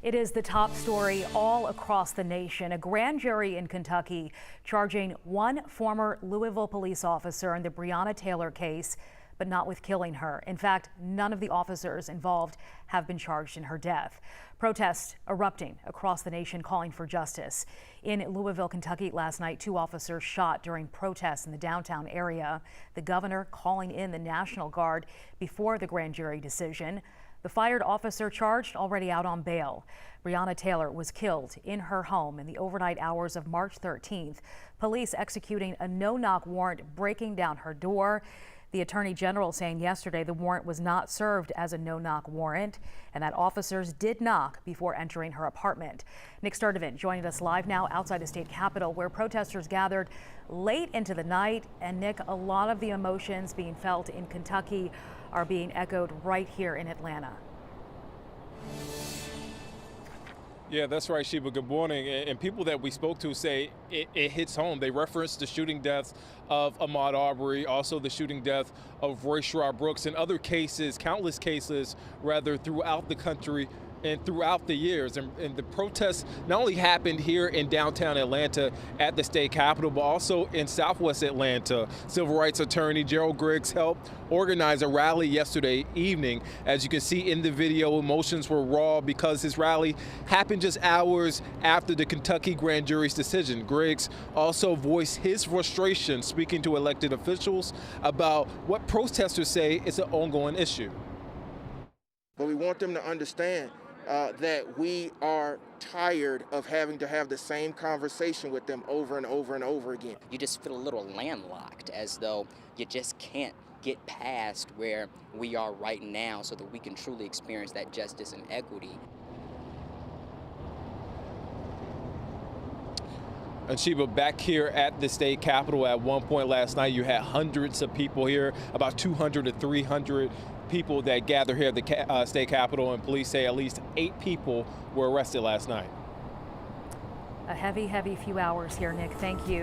It is the top story all across the nation. A grand jury in Kentucky charging one former Louisville police officer in the Breonna Taylor case, but not with killing her. In fact, none of the officers involved have been charged in her death. Protests erupting across the nation calling for justice. In Louisville, Kentucky last night, 2 officers shot during protests in the downtown area. The governor calling in the National Guard before the grand jury decision. The fired officer charged already out on bail. Breonna Taylor was killed in her home in the overnight hours of March 13th. Police executing a no-knock warrant breaking down her door. The Attorney General saying yesterday the warrant was not served as a no-knock warrant and that officers did knock before entering her apartment. Nick Sturdivant joining us live now outside the state capitol where protesters gathered late into the night. And Nick, a lot of the emotions being felt in Kentucky are being echoed right here in Atlanta. Yeah, that's right, Sheba. Good morning. And people that we spoke to say it hits home. They referenced the shooting deaths of Ahmaud Arbery, also the shooting death of Roy Sherrod Brooks, and other cases, countless cases, rather, throughout the country and throughout the years. And the protests not only happened here in downtown Atlanta at the state capitol, but also in southwest Atlanta. Civil rights attorney Gerald Griggs helped organize a rally yesterday evening. As you can see in the video, emotions were raw because his rally happened just hours after the Kentucky grand jury's decision. Griggs also voiced his frustration speaking to elected officials about what protesters say is an ongoing issue. But we want them to understand that we are tired of having to have the same conversation with them over and over and over again. You just feel a little landlocked, as though you just can't get past where we are right now so that we can truly experience that justice and equity. And Sheba, back here at the state capitol at one point last night, you had hundreds of people here, about 200 to 300 people that gather here at the state capitol, and police say at least 8 people were arrested last night. A heavy few hours here, Nick. Thank you.